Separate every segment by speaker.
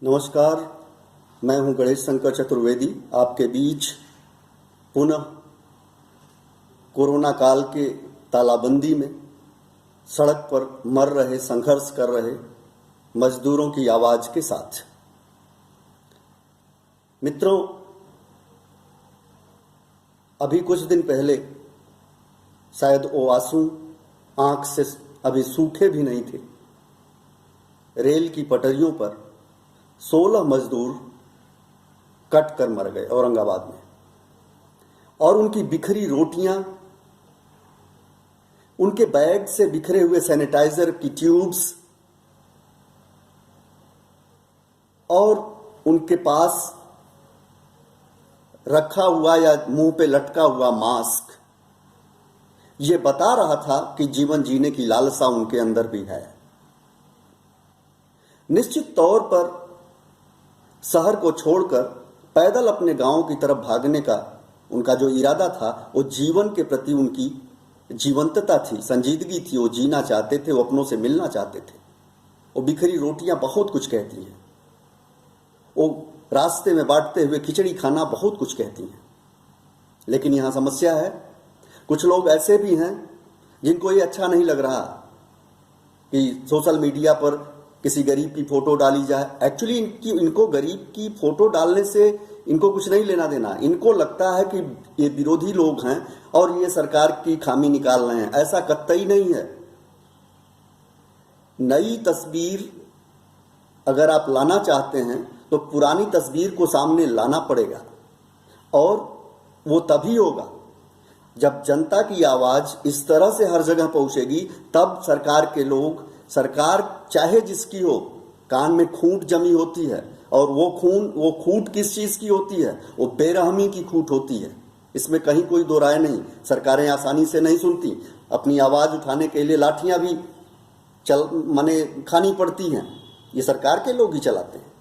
Speaker 1: नमस्कार, मैं हूं गणेश शंकर चतुर्वेदी, आपके बीच पुनः कोरोना काल के तालाबंदी में सड़क पर मर रहे, संघर्ष कर रहे मजदूरों की आवाज के साथ। मित्रों, अभी कुछ दिन पहले शायद वो आंसू आंख से अभी सूखे भी नहीं थे। रेल की पटरियों पर 16 मजदूर कट कर मर गए औरंगाबाद में, और उनकी बिखरी रोटियां, उनके बैग से बिखरे हुए सैनिटाइजर की ट्यूब्स और उनके पास रखा हुआ या मुंह पे लटका हुआ मास्क, ये बता रहा था कि जीवन जीने की लालसा उनके अंदर भी है। निश्चित तौर पर शहर को छोड़कर पैदल अपने गांव की तरफ भागने का उनका जो इरादा था, वो जीवन के प्रति उनकी जीवंतता थी, संजीदगी थी। वो जीना चाहते थे, वो अपनों से मिलना चाहते थे। वो बिखरी रोटियां बहुत कुछ कहती हैं, वो रास्ते में बांटते हुए खिचड़ी खाना बहुत कुछ कहती हैं। लेकिन यहां समस्या है, कुछ लोग ऐसे भी हैं जिनको ये अच्छा नहीं लग रहा कि सोशल मीडिया पर किसी गरीब की फोटो डाली जाए। एक्चुअली इनको गरीब की फोटो डालने से इनको कुछ नहीं लेना देना। इनको लगता है कि ये विरोधी लोग हैं और ये सरकार की खामी निकाल रहे हैं। ऐसा कतई नहीं है। नई तस्वीर अगर आप लाना चाहते हैं तो पुरानी तस्वीर को सामने लाना पड़ेगा, और वो तभी होगा जब जनता की आवाज इस तरह से हर जगह पहुंचेगी। तब सरकार के लोग, सरकार चाहे जिसकी हो, कान में खूंट जमी होती है, और वो खूंट किस चीज की होती है? वो बेरहमी की खूंट होती है। इसमें कहीं कोई दो राय नहीं। सरकारें आसानी से नहीं सुनती, अपनी आवाज उठाने के लिए लाठियां भी खानी पड़ती हैं। ये सरकार के लोग ही चलाते हैं।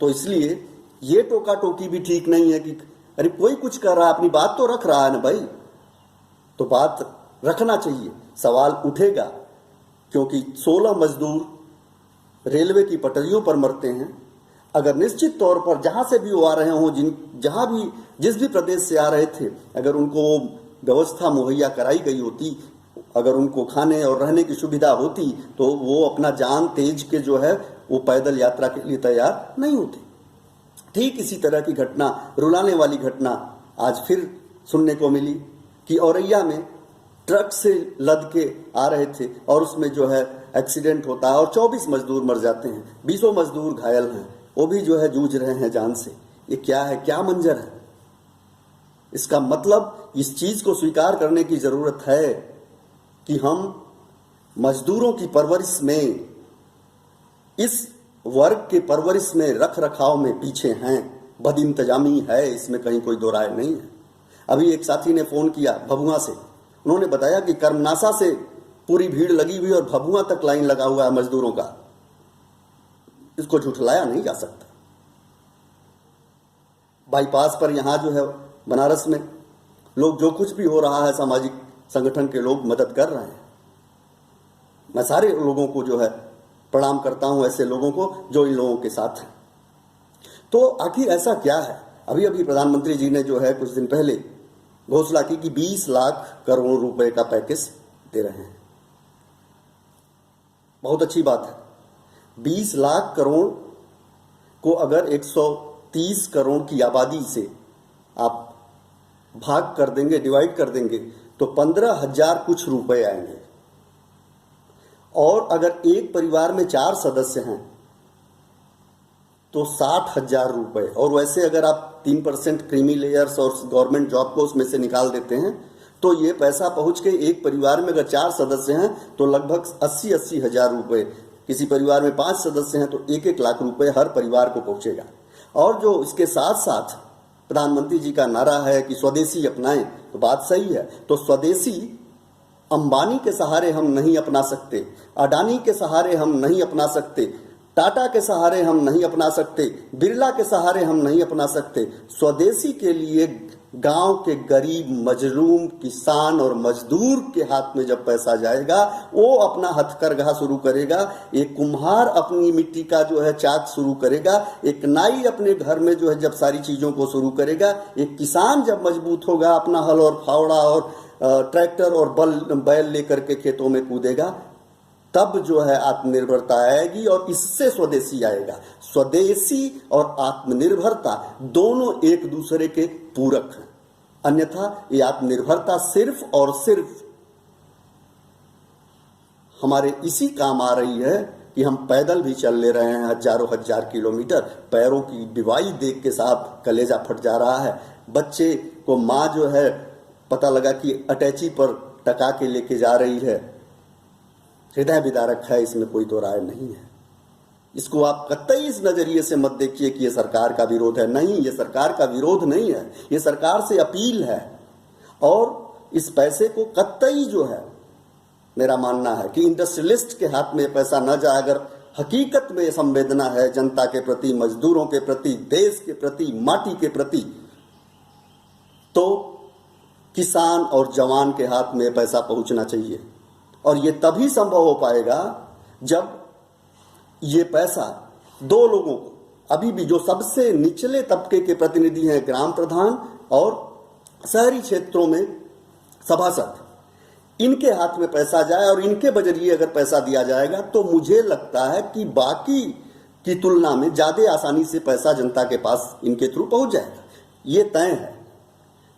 Speaker 1: तो इसलिए ये टोका टोकी भी ठीक नहीं है कि अरे कोई कुछ कर रहा है, अपनी बात तो रख रहा है ना भाई, तो बात रखना चाहिए। सवाल उठेगा क्योंकि 16 मजदूर रेलवे की पटरियों पर मरते हैं। अगर निश्चित तौर पर जहां से भी वो आ रहे हों, जिस भी प्रदेश से आ रहे थे, अगर उनको व्यवस्था मुहैया कराई गई होती, अगर उनको खाने और रहने की सुविधा होती, तो वो अपना जान तेज के जो है वो पैदल यात्रा के लिए तैयार नहीं होते। ठीक इसी तरह की घटना, रुलाने वाली घटना आज फिर सुनने को मिली कि औरैया में ट्रक से लद के आ रहे थे और उसमें जो है एक्सीडेंट होता है और 24 मजदूर मर जाते हैं, 20 मजदूर घायल हैं, वो भी जो है जूझ रहे हैं जान से। ये क्या है, क्या मंजर है? इसका मतलब इस चीज को स्वीकार करने की जरूरत है कि हम मजदूरों की परवरिश में, इस वर्ग के परवरिश में, रख रखाव में पीछे हैं। बदइंतजामी है, इसमें कहीं कोई दो राय नहीं है। अभी एक साथी ने फोन किया भभुआ से, उन्होंने बताया कि कर्मनासा से पूरी भीड़ लगी हुई और भभुआ तक लाइन लगा हुआ है मजदूरों का। इसको झुठलाया नहीं जा सकता। बाईपास पर यहां जो है बनारस में लोग, जो कुछ भी हो रहा है, सामाजिक संगठन के लोग मदद कर रहे हैं। मैं सारे लोगों को जो है प्रणाम करता हूं, ऐसे लोगों को जो इन लोगों के साथ हैं। तो आखिर ऐसा क्या है? अभी प्रधानमंत्री जी ने जो है कुछ दिन पहले घोषणा की कि 20 लाख करोड़ रुपए का पैकेज दे रहे हैं। बहुत अच्छी बात है। 20 लाख करोड़ को अगर 130 करोड़ की आबादी से आप भाग कर देंगे, डिवाइड कर देंगे, तो 15,000 कुछ रुपए आएंगे। और अगर एक परिवार में 4 सदस्य हैं तो 60,000 रुपए। और वैसे अगर आप 3% क्रीमी लेयर्स और गवर्नमेंट जॉब को उसमें से निकाल देते हैं तो ये पैसा पहुंच के एक परिवार में अगर 4 सदस्य हैं तो लगभग 80 हजार रुपए। किसी परिवार में 5 सदस्य हैं तो 1-1 लाख रुपए हर परिवार को पहुंचेगा। और जो इसके साथ साथ प्रधानमंत्री जी का नारा है कि स्वदेशी अपनाएं, तो बात सही है। तो स्वदेशी अंबानी के सहारे हम नहीं अपना सकते, अडानी के सहारे हम नहीं अपना सकते, टाटा के सहारे हम नहीं अपना सकते, बिरला के सहारे हम नहीं अपना सकते। स्वदेशी के लिए गांव के गरीब मजलूम किसान और मजदूर के हाथ में जब पैसा जाएगा, वो अपना हथकरघा शुरू करेगा, एक कुम्हार अपनी मिट्टी का जो है चाक शुरू करेगा, एक नाई अपने घर में जो है जब सारी चीजों को शुरू करेगा, एक किसान जब मजबूत होगा अपना हल और फावड़ा और ट्रैक्टर और बैल लेकर के खेतों में कूदेगा, तब जो है आत्मनिर्भरता आएगी और इससे स्वदेशी आएगा। स्वदेशी और आत्मनिर्भरता दोनों एक दूसरे के पूरक हैं, अन्यथा ये आत्मनिर्भरता सिर्फ और सिर्फ हमारे इसी काम आ रही है कि हम पैदल भी चल ले रहे हैं हजारों हजार किलोमीटर, पैरों की डिवाई देख के साहब कलेजा फट जा रहा है। बच्चे को माँ जो है पता लगा कि अटैची पर टका के लेके जा रही है, हृदय विदारक है, इसमें कोई दो राय नहीं है। इसको आप कतई इस नजरिए से मत देखिए कि ये सरकार का विरोध है, नहीं, ये सरकार का विरोध नहीं है, ये सरकार से अपील है। और इस पैसे को कतई जो है मेरा मानना है कि इंडस्ट्रियलिस्ट के हाथ में पैसा न जाए। अगर हकीकत में संवेदना है जनता के प्रति, मजदूरों के प्रति, देश के प्रति, माटी के प्रति, तो किसान और जवान के हाथ में पैसा पहुंचना चाहिए। और ये तभी संभव हो पाएगा जब ये पैसा दो लोगों को, अभी भी जो सबसे निचले तबके के प्रतिनिधि हैं, ग्राम प्रधान और शहरी क्षेत्रों में सभासद, इनके हाथ में पैसा जाए और इनके बजरिए अगर पैसा दिया जाएगा तो मुझे लगता है कि बाकी की तुलना में ज्यादा आसानी से पैसा जनता के पास इनके थ्रू पहुंच जाएगा। ये तय है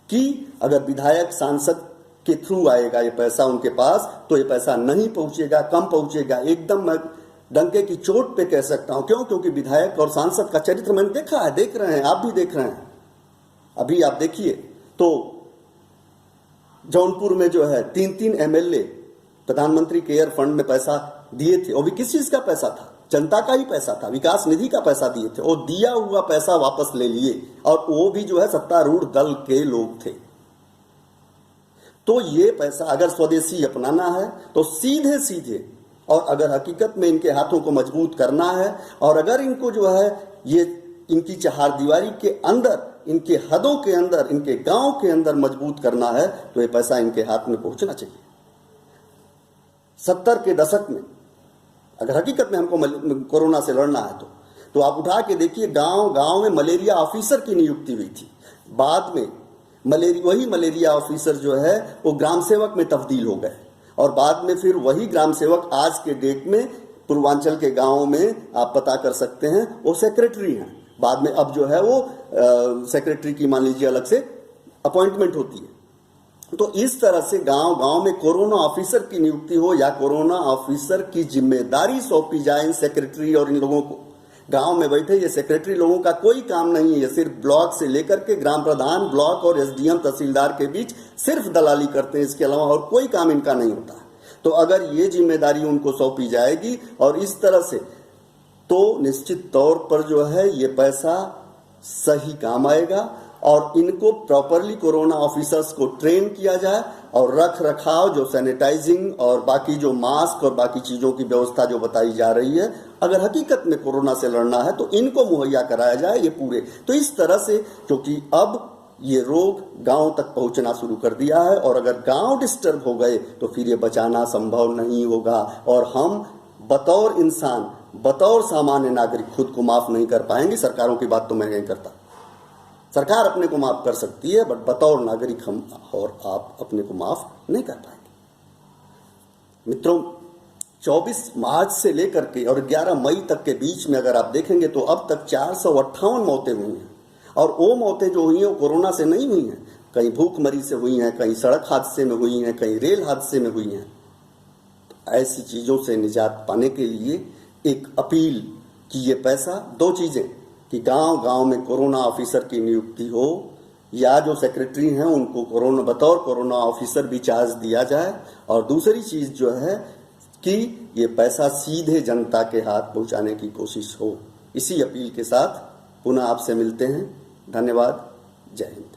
Speaker 1: कि अगर विधायक सांसद के थ्रू आएगा ये पैसा उनके पास, तो ये पैसा नहीं पहुंचेगा, कम पहुंचेगा। एकदम मैं डंके की चोट पे कह सकता हूं। क्यों? क्योंकि विधायक और सांसद का चरित्र मैंने देखा है, देख रहे हैं, आप भी देख रहे हैं। अभी आप देखिए तो जौनपुर में जो है 3-3 एमएलए प्रधानमंत्री केयर फंड में पैसा दिए थे, और भी किस चीज का पैसा था? जनता का ही पैसा था, विकास निधि का पैसा दिए थे, और दिया हुआ पैसा वापस ले लिए, और वो भी जो है सत्तारूढ़ दल के लोग थे। तो ये पैसा अगर स्वदेशी अपनाना है तो सीधे सीधे, और अगर हकीकत में इनके हाथों को मजबूत करना है, और अगर इनको जो है ये इनकी चहारदीवारी के अंदर, इनके हदों के अंदर, इनके गांव के अंदर मजबूत करना है, तो ये पैसा इनके हाथ में पहुंचना चाहिए। 70 के दशक में अगर हकीकत में हमको कोरोना से लड़ना है तो आप उठा के देखिए, गांव गांव में मलेरिया ऑफिसर की नियुक्ति हुई थी। बाद में वही मलेरिया ऑफिसर जो है वो ग्राम सेवक में तब्दील हो गए, और बाद में फिर वही ग्राम सेवक आज के डेट में पूर्वांचल के गांवों में आप पता कर सकते हैं वो सेक्रेटरी हैं। बाद में अब जो है वो सेक्रेटरी की मान लीजिए अलग से अपॉइंटमेंट होती है। तो इस तरह से गांव गांव में कोरोना ऑफिसर की नियुक्ति हो, या कोरोना ऑफिसर की जिम्मेदारी सौंपी जाए इन सेक्रेटरी और इन लोगों को। गांव में बैठे ये सेक्रेटरी लोगों का कोई काम नहीं है, ये सिर्फ ब्लॉक से लेकर के ग्राम प्रधान, ब्लॉक और एसडीएम तहसीलदार के बीच सिर्फ दलाली करते हैं, इसके अलावा और कोई काम इनका नहीं होता। तो अगर ये जिम्मेदारी उनको सौंपी जाएगी और इस तरह से, तो निश्चित तौर पर जो है ये पैसा सही काम आएगा, और इनको प्रॉपरली कोरोना ऑफिसर्स को ट्रेन किया जाए, और रख रखाव जो सैनिटाइजिंग और बाकी जो मास्क और बाकी चीज़ों की व्यवस्था जो बताई जा रही है, अगर हकीकत में कोरोना से लड़ना है तो इनको मुहैया कराया जाए ये पूरे। तो इस तरह से, क्योंकि अब ये रोग गांव तक पहुंचना शुरू कर दिया है, और अगर गांव डिस्टर्ब हो गए तो फिर ये बचाना संभव नहीं होगा, और हम बतौर इंसान, बतौर सामान्य नागरिक खुद को माफ नहीं कर पाएंगे। सरकारों की बात तो मैं नहीं करता, सरकार अपने को माफ कर सकती है, बट बतौर नागरिक हम और आप अपने को माफ नहीं कर पाएंगे। मित्रों, 24 मार्च से लेकर के और 11 मई तक के बीच में अगर आप देखेंगे तो अब तक 458 मौतें हुई हैं, और वो मौतें जो हुई हैं वो कोरोना से नहीं हुई हैं, कहीं भूखमरी से हुई हैं, कहीं सड़क हादसे में हुई हैं, कहीं रेल हादसे में हुई हैं। तो ऐसी चीज़ों से निजात पाने के लिए एक अपील कि ये पैसा, दो चीज़ें, कि गांव गांव में कोरोना ऑफिसर की नियुक्ति हो, या जो सेक्रेटरी हैं उनको कोरोना बतौर कोरोना ऑफिसर भी चार्ज दिया जाए, और दूसरी चीज़ जो है कि ये पैसा सीधे जनता के हाथ पहुंचाने की कोशिश हो। इसी अपील के साथ पुनः आपसे मिलते हैं। धन्यवाद। जय हिंद।